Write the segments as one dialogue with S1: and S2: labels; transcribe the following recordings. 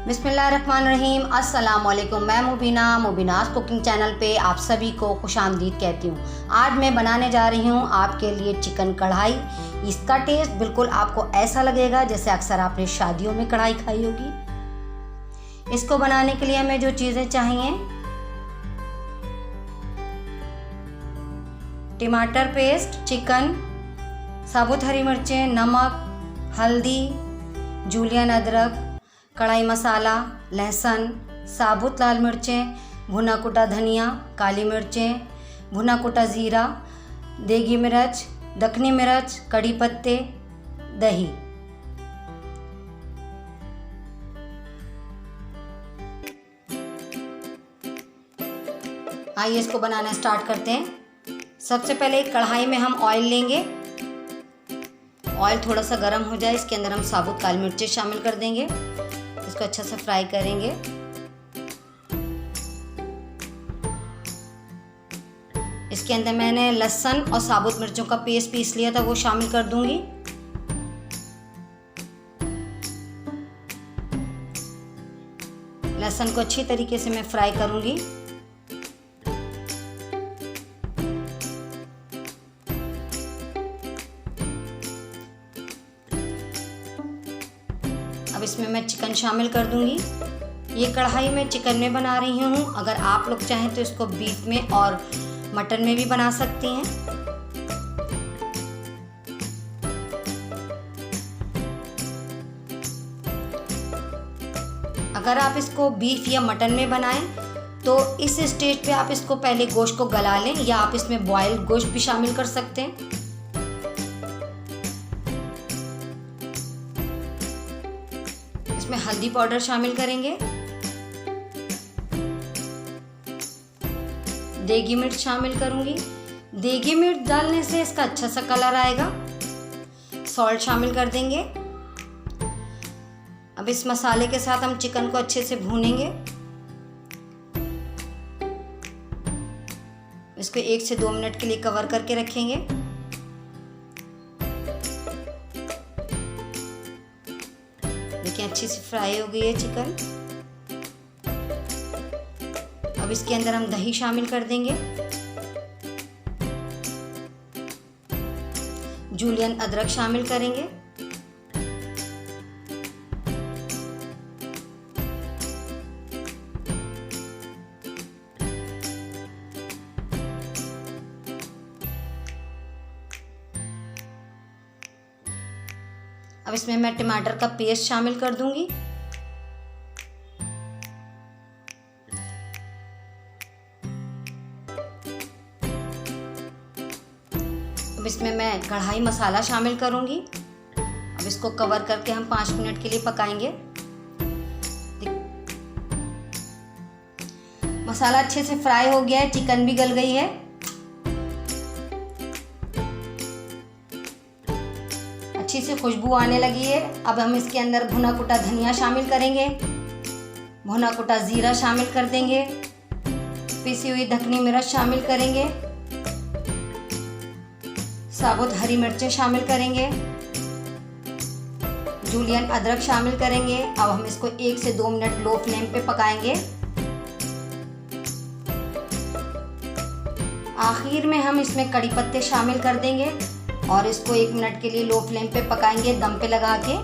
S1: बिस्मिल्लाहिर्रहमानिर्रहीम। अस्सलाम वालेकुम। मैं मुबीनास कुकिंग चैनल पे आप सभी को खुशामदीद कहती हूँ। आज मैं बनाने जा रही हूँ आपके लिए चिकन कढ़ाई। इसका टेस्ट बिल्कुल आपको ऐसा लगेगा जैसे अक्सर आपने शादियों में कढ़ाई खाई होगी। इसको बनाने के लिए हमें जो चीज़ें चाहिए, टमाटर पेस्ट, चिकन, साबुत हरी मिर्चें, नमक, हल्दी, जूलियन अदरक, कढ़ाई मसाला, लहसुन, साबुत लाल मिर्चें, भुना कुटा धनिया, काली मिर्चें, भुना कुटा ज़ीरा, देगी मिर्च, दखनी मिर्च, कड़ी पत्ते, दही। आइए इसको बनाना स्टार्ट करते हैं। सबसे पहले एक कढ़ाई में हम ऑयल लेंगे। ऑयल थोड़ा सा गर्म हो जाए, इसके अंदर हम साबुत काली मिर्चें शामिल कर देंगे। इसको अच्छा से फ्राई करेंगे। इसके अंदर मैंने लहसुन और साबुत मिर्चों का पेस्ट पीस लिया था, वो शामिल कर दूंगी। लहसुन को अच्छी तरीके से मैं फ्राई करूंगी। अब इसमें मैं चिकन शामिल कर दूंगी। ये कढ़ाई मैं चिकन में बना रही हूँ। अगर आप लोग चाहें तो इसको बीफ में और मटन में भी बना सकती हैं। अगर आप इसको बीफ या मटन में बनाएं तो इस स्टेज पे आप इसको पहले गोश्त को गला लें, या आप इसमें बॉयल गोश्त भी शामिल कर सकते हैं। इसमें हल्दी पाउडर शामिल करेंगे, देगी मिर्च शामिल करूंगी। देगी मिर्च डालने से इसका अच्छा सा कलर आएगा। सॉल्ट शामिल कर देंगे। अब इस मसाले के साथ हम चिकन को अच्छे से भूनेंगे। इसको 1 से 2 मिनट के लिए कवर करके रखेंगे। देखिए अच्छी सी फ्राई हो गई है चिकन। अब इसके अंदर हम दही शामिल कर देंगे। जूलियन अदरक शामिल करेंगे। अब इसमें मैं टमाटर का पेस्ट शामिल कर दूंगी। अब इसमें मैं कढ़ाई मसाला शामिल करूंगी। अब इसको कवर करके हम 5 मिनट के लिए पकाएंगे। मसाला अच्छे से फ्राई हो गया है, चिकन भी गल गई है। अच्छी से खुशबू आने लगी है। अब हम इसके अंदर भुना कुटा धनिया शामिल करेंगे, भुना कुटा ज़ीरा शामिल कर देंगे, पिसी हुई दखनी मिर्च शामिल करेंगे, साबुत हरी मिर्चें शामिल करेंगे, जूलियन अदरक शामिल करेंगे। अब हम इसको 1 से 2 मिनट लो फ्लेम पे पकाएंगे। आखिर में हम इसमें कड़ी पत्ते शामिल कर देंगे और इसको 1 मिनट के लिए लो फ्लेम पे पकाएंगे, दम पे लगा के।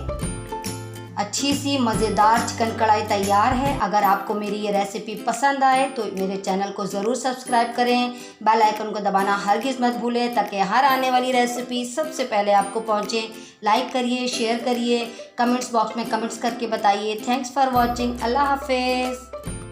S1: अच्छी सी मज़ेदार चिकन कढ़ाई तैयार है। अगर आपको मेरी ये रेसिपी पसंद आए तो मेरे चैनल को ज़रूर सब्सक्राइब करें, बेल आइकन को दबाना हरगिज़ मत भूलें ताकि हर आने वाली रेसिपी सबसे पहले आपको पहुँचे। लाइक करिए, शेयर करिए, कमेंट्स बॉक्स में कमेंट्स करके बताइए। Thanks for watching. अल्लाह हाफिज़।